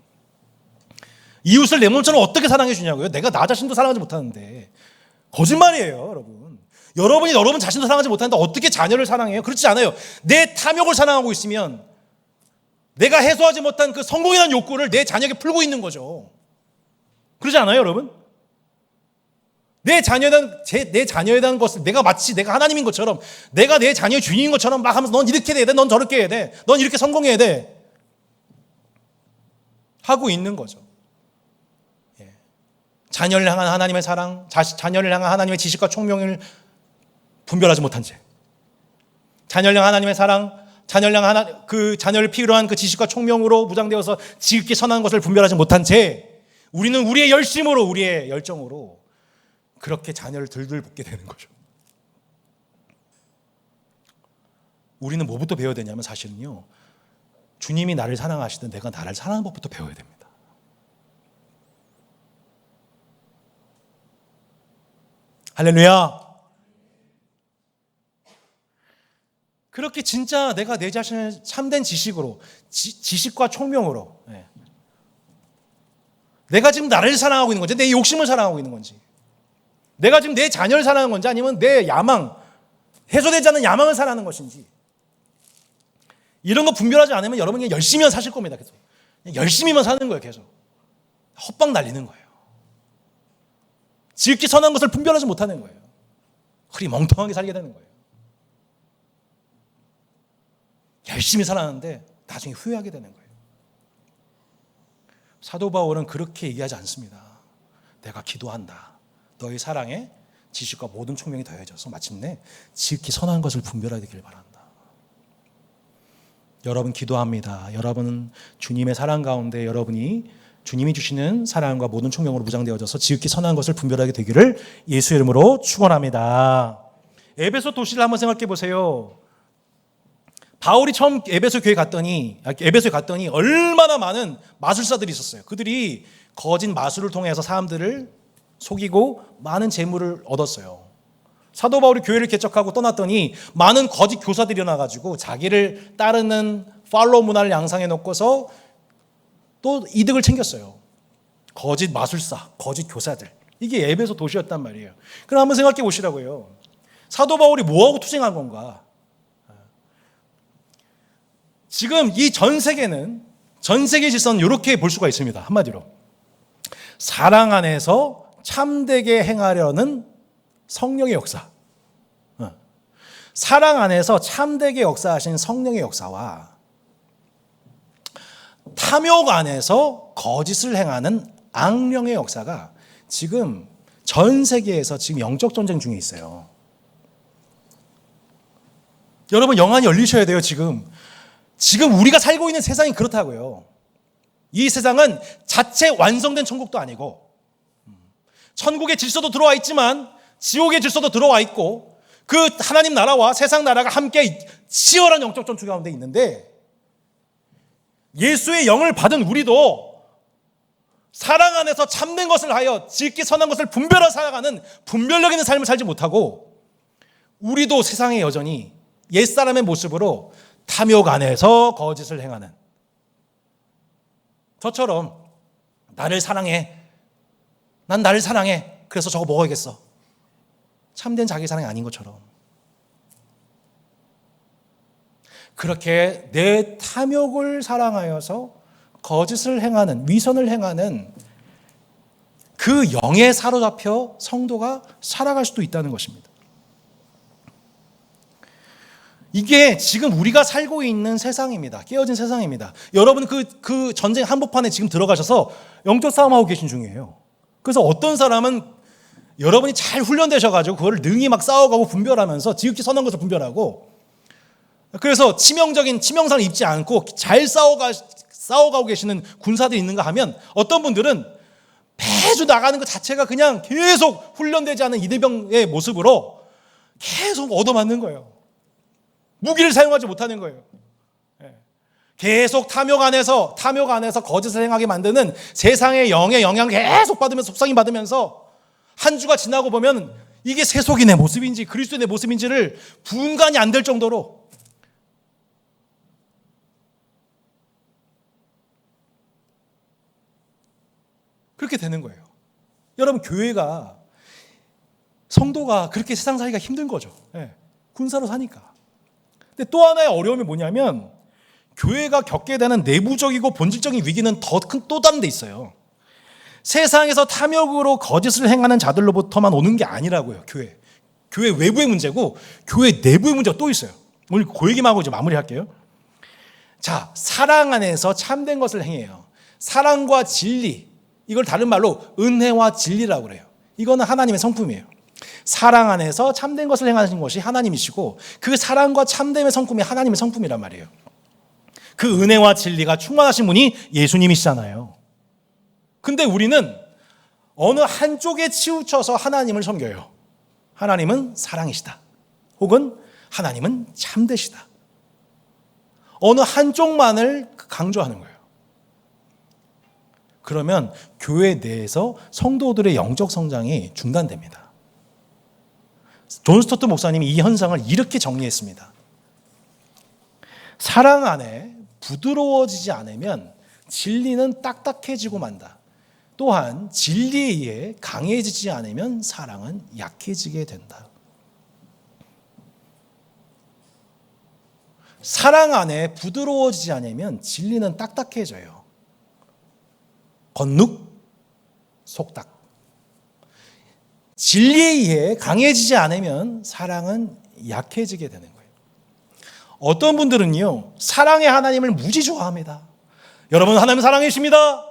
이웃을 내 몸처럼 어떻게 사랑해 주냐고요. 내가 나 자신도 사랑하지 못하는데. 거짓말이에요, 여러분. 여러분이 여러분 자신도 사랑하지 못하는데 어떻게 자녀를 사랑해요? 그렇지 않아요. 내 탐욕을 사랑하고 있으면 내가 해소하지 못한 그 성공이라는 욕구를 내 자녀에게 풀고 있는 거죠. 그러지 않아요, 여러분? 내 자녀에 대한 것을 내가 마치 내가 하나님인 것처럼 내가 내 자녀의 주인인 것처럼 막 하면서 넌 이렇게 돼야 돼, 넌 저렇게 해야 돼, 넌 이렇게 성공해야 돼 하고 있는 거죠. 자녀를 향한 하나님의 사랑, 자녀를 향한 하나님의 지식과 총명을 분별하지 못한 채 자녀를 향한 하나님의 사랑, 자녀를 향한 그 자녀를 필요한 그 지식과 총명으로 무장되어서 지극히 선한 것을 분별하지 못한 채 우리는 우리의 열심으로, 우리의 열정으로 그렇게 자녀를 들들 볶게 되는 거죠. 우리는 뭐부터 배워야 되냐면 사실은요, 주님이 나를 사랑하시든 내가 나를 사랑하는 법부터 배워야 됩니다. 할렐루야. 그렇게 진짜 내가 내 자신을 참된 지식으로, 지식과 총명으로, 내가 지금 나를 사랑하고 있는 건지, 내 욕심을 사랑하고 있는 건지, 내가 지금 내 자녀를 사랑하는 건지, 아니면 내 야망, 해소되지 않는 야망을 사랑하는 것인지, 이런 거 분별하지 않으면 여러분 그냥 열심히만 사실 겁니다. 계속 열심히만 사는 거예요. 계속 헛방 날리는 거예요. 지극히 선한 것을 분별하지 못하는 거예요. 흐리멍텅하게 살게 되는 거예요. 열심히 살았는데 나중에 후회하게 되는 거예요. 사도 바울은 그렇게 얘기하지 않습니다. 내가 기도한다. 너희 사랑에 지식과 모든 총명이 더해져서 마침내 지극히 선한 것을 분별하게 되길 바란다. 여러분 기도합니다. 여러분은 주님의 사랑 가운데 여러분이 주님이 주시는 사랑과 모든 총명으로 무장되어져서 지극히 선한 것을 분별하게 되기를 예수 이름으로 축원합니다. 에베소 도시를 한번 생각해 보세요. 바울이 처음 에베소에 갔더니 얼마나 많은 마술사들이 있었어요. 그들이 거짓 마술을 통해서 사람들을 속이고 많은 재물을 얻었어요. 사도 바울이 교회를 개척하고 떠났더니 많은 거짓 교사들이 일어나가지고 자기를 따르는 팔로우 문화를 양상해 놓고서 또 이득을 챙겼어요. 거짓 마술사, 거짓 교사들. 이게 에베소 도시였단 말이에요. 그럼 한번 생각해 보시라고요. 사도 바울이 뭐하고 투쟁한 건가? 지금 이 전 세계 질서는 이렇게 볼 수가 있습니다. 한마디로 사랑 안에서 참되게 행하려는 성령의 역사, 사랑 안에서 참되게 역사하신 성령의 역사와 탐욕 안에서 거짓을 행하는 악령의 역사가 지금 전 세계에서 지금 영적 전쟁 중에 있어요. 여러분 영안이 열리셔야 돼요. 지금 우리가 살고 있는 세상이 그렇다고요. 이 세상은 자체 완성된 천국도 아니고 천국의 질서도 들어와 있지만 지옥의 질서도 들어와 있고 그 하나님 나라와 세상 나라가 함께 치열한 영적 전투 가운데 있는데 예수의 영을 받은 우리도 사랑 안에서 참된 것을 하여 지극히 선한 것을 분별하여 살아가는 분별력 있는 삶을 살지 못하고 우리도 세상에 여전히 옛사람의 모습으로 탐욕 안에서 거짓을 행하는 저처럼 나를 사랑해. 난 나를 사랑해. 그래서 저거 먹어야겠어. 참된 자기 사랑이 아닌 것처럼. 그렇게 내 탐욕을 사랑하여서 거짓을 행하는, 위선을 행하는 그 영에 사로잡혀 성도가 살아갈 수도 있다는 것입니다. 이게 지금 우리가 살고 있는 세상입니다. 깨어진 세상입니다. 여러분 그 전쟁 한복판에 지금 들어가셔서 영적 싸움하고 계신 중이에요. 그래서 어떤 사람은 여러분이 잘 훈련되셔가지고 그거를 능히 막 싸워가고 분별하면서 지극히 선한 것을 분별하고 그래서 치명상을 입지 않고 잘 싸워가고 계시는 군사들이 있는가 하면 어떤 분들은 매주 나가는 것 자체가 그냥 계속 훈련되지 않은 이대병의 모습으로 계속 얻어맞는 거예요. 무기를 사용하지 못하는 거예요. 계속 탐욕 안에서 거짓을 행하게 만드는 세상의 영의 영향을 계속 받으면서 속상이 받으면서 한 주가 지나고 보면 이게 세속이 내 모습인지 그리스도의 내 모습인지를 분간이 안 될 정도로 그렇게 되는 거예요. 여러분 교회가 성도가 그렇게 세상 살기가 힘든 거죠. 군사로 사니까. 근데 또 하나의 어려움이 뭐냐면 교회가 겪게 되는 내부적이고 본질적인 위기는 더 큰 또 다른 데 있어요. 세상에서 탐욕으로 거짓을 행하는 자들로부터만 오는 게 아니라고요. 교회 외부의 문제고 교회 내부의 문제가 또 있어요. 오늘 그 얘기만 하고 이제 마무리할게요. 자, 사랑 안에서 참된 것을 행해요. 사랑과 진리, 이걸 다른 말로 은혜와 진리라고 그래요. 이거는 하나님의 성품이에요. 사랑 안에서 참된 것을 행하신 것이 하나님이시고 그 사랑과 참됨의 성품이 하나님의 성품이란 말이에요. 그 은혜와 진리가 충만하신 분이 예수님이시잖아요. 근데 우리는 어느 한쪽에 치우쳐서 하나님을 섬겨요. 하나님은 사랑이시다. 혹은 하나님은 참되시다. 어느 한쪽만을 강조하는 거예요. 그러면 교회 내에서 성도들의 영적 성장이 중단됩니다. 존 스토트 목사님이 이 현상을 이렇게 정리했습니다. 사랑 안에 부드러워지지 않으면 진리는 딱딱해지고 만다. 또한 진리에 의해 강해지지 않으면 사랑은 약해지게 된다. 사랑 안에 부드러워지지 않으면 진리는 딱딱해져요. 건눅, 속닥. 진리에 의해 강해지지 않으면 사랑은 약해지게 되는 거예요. 어떤 분들은요, 사랑의 하나님을 무지 좋아합니다. 여러분, 하나님 사랑이십니다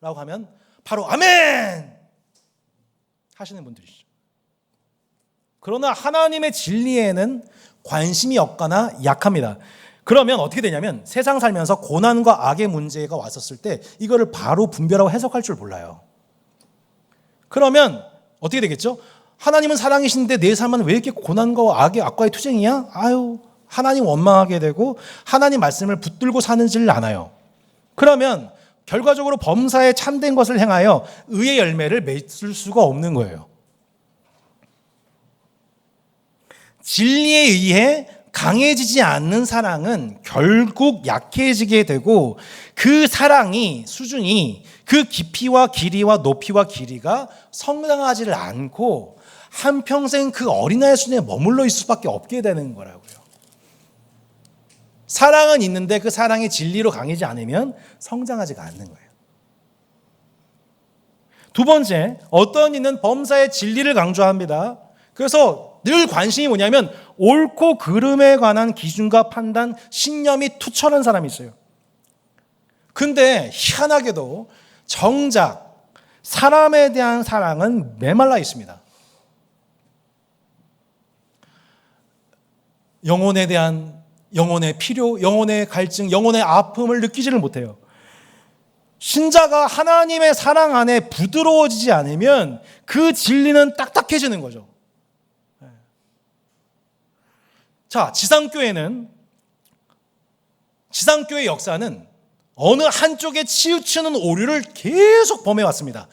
라고 하면 바로 아멘 하시는 분들이죠. 그러나 하나님의 진리에는 관심이 없거나 약합니다. 그러면 어떻게 되냐면 세상 살면서 고난과 악의 문제가 왔었을 때 이거를 바로 분별하고 해석할 줄 몰라요. 그러면 어떻게 되겠죠? 하나님은 사랑이신데 내 삶은 왜 이렇게 고난과 악과의 투쟁이야? 아유, 하나님 원망하게 되고 하나님 말씀을 붙들고 사는지를 않아요. 그러면 결과적으로 범사에 참된 것을 행하여 의의 열매를 맺을 수가 없는 거예요. 진리에 의해 강해지지 않는 사랑은 결국 약해지게 되고 그 사랑이 수준이 그 깊이와 길이와 높이와 길이가 성장하지를 않고 한평생 그 어린아이 수준에 머물러 있을 수밖에 없게 되는 거라고요. 사랑은 있는데 그 사랑이 진리로 강해지지 않으면 성장하지가 않는 거예요. 두 번째, 어떤 이는 범사의 진리를 강조합니다. 그래서 늘 관심이 뭐냐면 옳고 그름에 관한 기준과 판단, 신념이 투철한 사람이 있어요. 근데 희한하게도 정작 사람에 대한 사랑은 메말라 있습니다. 영혼에 대한 영혼의 필요, 영혼의 갈증, 영혼의 아픔을 느끼지를 못해요. 신자가 하나님의 사랑 안에 부드러워지지 않으면 그 진리는 딱딱해지는 거죠. 자, 지상교회 역사는 어느 한쪽에 치우치는 오류를 계속 범해왔습니다.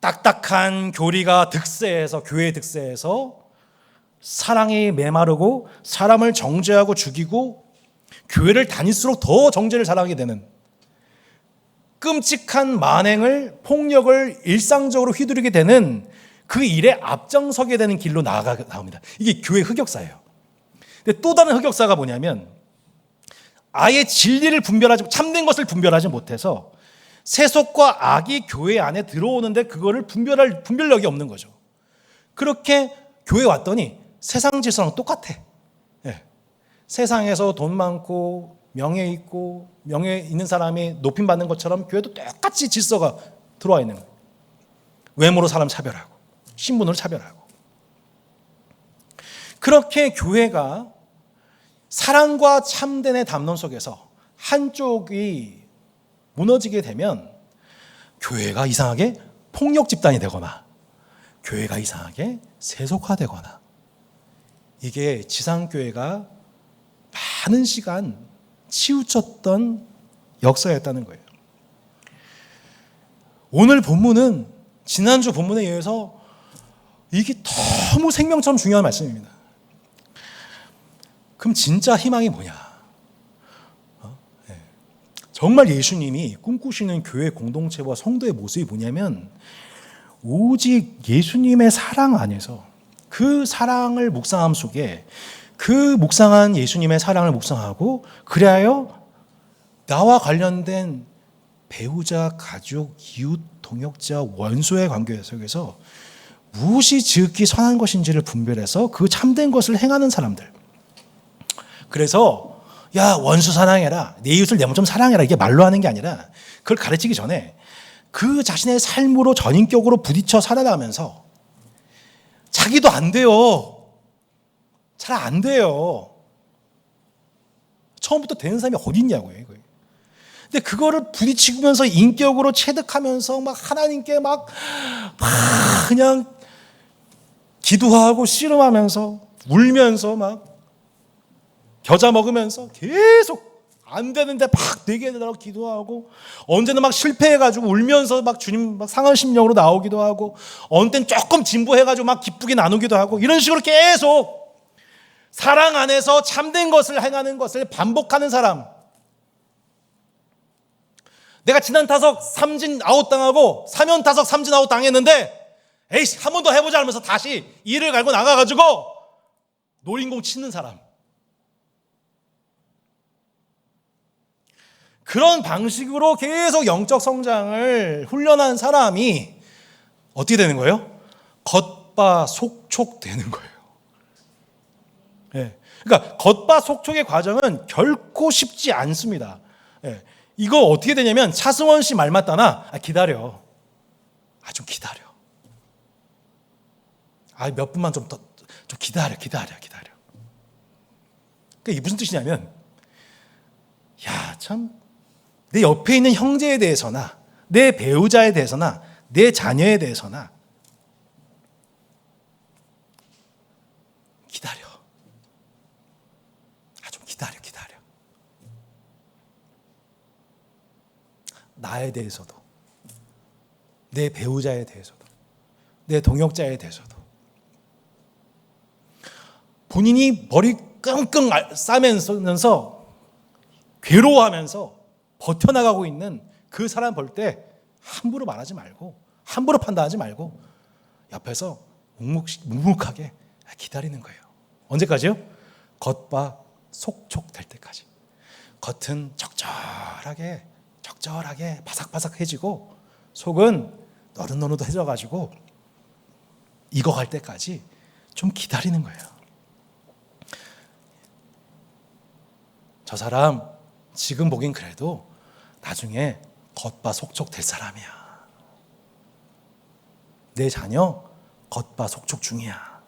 딱딱한 교리가 득세해서, 교회의 득세해서 사랑이 메마르고 사람을 정죄하고 죽이고 교회를 다닐수록 더 정죄를 잘하게 되는 끔찍한 만행을, 폭력을 일상적으로 휘두르게 되는 그 일에 앞장서게 되는 길로 나옵니다. 이게 교회 흑역사예요. 근데 또 다른 흑역사가 뭐냐면 아예 진리를 분별하지, 참된 것을 분별하지 못해서 세속과 악이 교회 안에 들어오는데 그거를 분별할 분별력이 없는 거죠. 그렇게 교회 왔더니 세상 질서랑 똑같아. 네. 세상에서 돈 많고 명예 있고 명예 있는 사람이 높임 받는 것처럼 교회도 똑같이 질서가 들어와 있는 거예요. 외모로 사람 차별하고 신분으로 차별하고. 그렇게 교회가 사랑과 참된의 담론 속에서 한쪽이 무너지게 되면 교회가 이상하게 폭력 집단이 되거나 교회가 이상하게 세속화되거나 이게 지상교회가 많은 시간 치우쳤던 역사였다는 거예요. 오늘 본문은 지난주 본문에 의해서 이게 너무 생명처럼 중요한 말씀입니다. 그럼 진짜 희망이 뭐냐? 정말 예수님이 꿈꾸시는 교회 공동체와 성도의 모습이 뭐냐면 오직 예수님의 사랑 안에서 그 사랑을 묵상함 속에 그 묵상한 예수님의 사랑을 묵상하고 그리하여 나와 관련된 배우자, 가족, 이웃, 동역자, 원수의 관계 속에서 무엇이 지극히 선한 것인지를 분별해서 그 참된 것을 행하는 사람들. 그래서 야, 원수 사랑해라, 내 이웃을 내 몸처럼 사랑해라, 이게 말로 하는 게 아니라 그걸 가르치기 전에 그 자신의 삶으로 전인격으로 부딪혀 살아가면서 자기도 안 돼요. 잘 안 돼요. 처음부터 되는 사람이 어디 있냐고요, 이거. 근데 그거를 부딪히면서 인격으로 체득하면서 막 하나님께 막 그냥 기도하고 씨름하면서 울면서 막 겨자 먹으면서 계속 안 되는데 막 되게 해달라고 기도하고, 언제는 막 실패해가지고 울면서 막 주님 막 상한 심령으로 나오기도 하고, 어느 때는 조금 진보해가지고 막 기쁘게 나누기도 하고, 이런 식으로 계속 사랑 안에서 참된 것을 행하는 것을 반복하는 사람. 내가 지난 타석 삼진 아웃 당하고 3연 타석 삼진 아웃 당했는데 에이씨 한 번 더 해보자 하면서 다시 이를 갈고 나가가지고 노린공 치는 사람. 그런 방식으로 계속 영적 성장을 훈련한 사람이 어떻게 되는 거예요? 겉바속촉되는 거예요. 예. 그러니까 겉바속촉의 과정은 결코 쉽지 않습니다. 예. 이거 어떻게 되냐면 차승원 씨 말 맞다나 기다려. 좀 기다려. 몇 분만 좀 기다려. 그러니까 이게 무슨 뜻이냐면, 참 내 옆에 있는 형제에 대해서나 내 배우자에 대해서나 내 자녀에 대해서나 기다려. 좀 기다려. 나에 대해서도, 내 배우자에 대해서도, 내 동역자에 대해서도 본인이 머리 끙끙 싸면서 괴로워하면서 버텨나가고 있는 그 사람 볼 때 함부로 말하지 말고, 함부로 판단하지 말고 옆에서 묵묵하게 기다리는 거예요. 언제까지요? 겉바 속촉될 때까지. 겉은 적절하게 바삭바삭해지고 속은 너릇너릇해져가지고 익어갈 때까지 좀 기다리는 거예요. 저 사람 지금 보긴 그래도 나중에 겉바속촉 될 사람이야. 내 자녀 겉바속촉 중이야.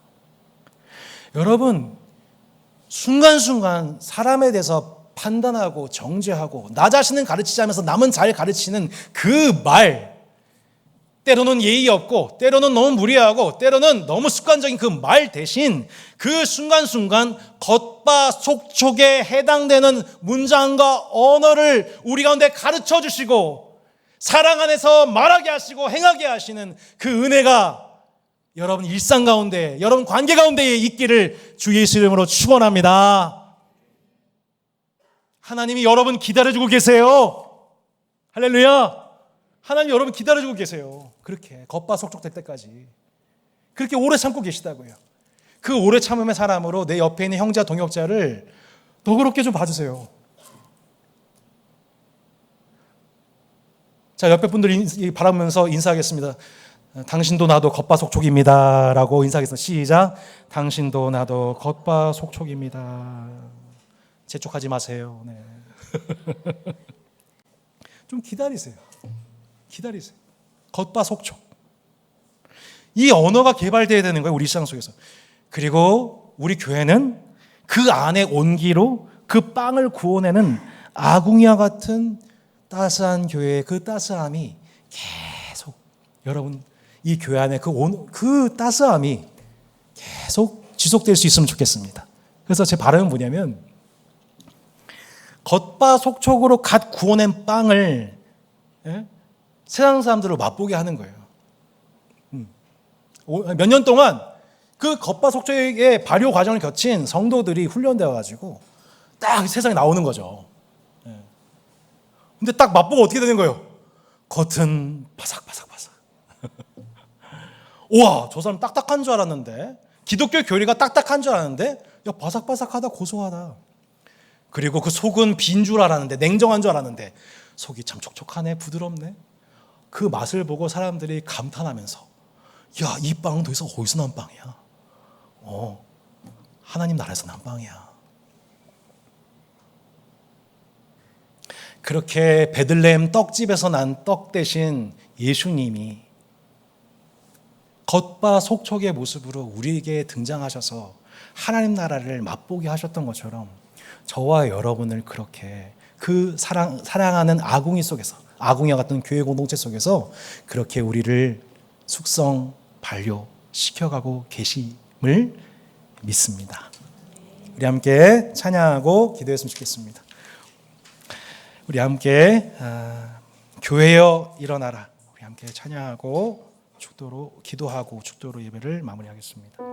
여러분, 순간순간 사람에 대해서 판단하고 정죄하고 나 자신은 가르치지 않으면서 남은 잘 가르치는 그 말, 때로는 예의 없고 때로는 너무 무례하고 때로는 너무 습관적인 그 말 대신 그 순간순간 겉바속촉에 해당되는 문장과 언어를 우리 가운데 가르쳐 주시고 사랑 안에서 말하게 하시고 행하게 하시는 그 은혜가 여러분 일상 가운데, 여러분 관계 가운데에 있기를 주 예수 이름으로 축원합니다. 하나님이 여러분 기다려주고 계세요. 할렐루야. 하나님 여러분 기다려주고 계세요. 그렇게 겉바속촉될 때까지 그렇게 오래 참고 계시다고요. 그 오래 참음의 사람으로 내 옆에 있는 형제와 동역자를 너그럽게 좀 봐주세요. 자, 옆에 분들 바라보면서 인사하겠습니다. 당신도 나도 겉바속촉입니다 라고 인사하겠습니다. 시작. 당신도 나도 겉바속촉입니다. 재촉하지 마세요. 네. 좀 기다리세요. 겉바속촉. 이 언어가 개발되어야 되는 거예요, 우리 일상 속에서. 그리고 우리 교회는 그 안에 온기로 그 빵을 구워내는 아궁이와 같은 따스한 교회의 그 따스함이 계속, 여러분 이 교회 안에 그 따스함이 계속 지속될 수 있으면 좋겠습니다. 그래서 제 바람은 뭐냐면, 겉바속촉으로 갓 구워낸 빵을 세상 사람들을 맛보게 하는 거예요. 몇 년 동안 그 겉바속촉의 발효 과정을 거친 성도들이 훈련되어 가지고 딱 세상에 나오는 거죠. 근데 딱 맛보고 어떻게 되는 거예요? 겉은 바삭바삭바삭. 우와, 저 사람 딱딱한 줄 알았는데, 기독교 교리가 딱딱한 줄 알았는데, 바삭바삭하다, 고소하다. 그리고 그 속은 빈 줄 알았는데, 냉정한 줄 알았는데 속이 참 촉촉하네, 부드럽네. 그 맛을 보고 사람들이 감탄하면서, 이 빵은 도대체 어디서 난 빵이야? 하나님 나라에서 난 빵이야. 그렇게 베들레헴 떡집에서 난 떡 대신 예수님이 겉바 속촉의 모습으로 우리에게 등장하셔서 하나님 나라를 맛보게 하셨던 것처럼 저와 여러분을 그렇게 그 사랑하는 아궁이 속에서, 아궁이와 같은 교회 공동체 속에서 그렇게 우리를 숙성, 반려시켜가고 계심을 믿습니다. 우리 함께 찬양하고 기도했으면 좋겠습니다. 우리 함께 교회여 일어나라. 우리 함께 찬양하고 기도하고 축도로 예배를 마무리하겠습니다.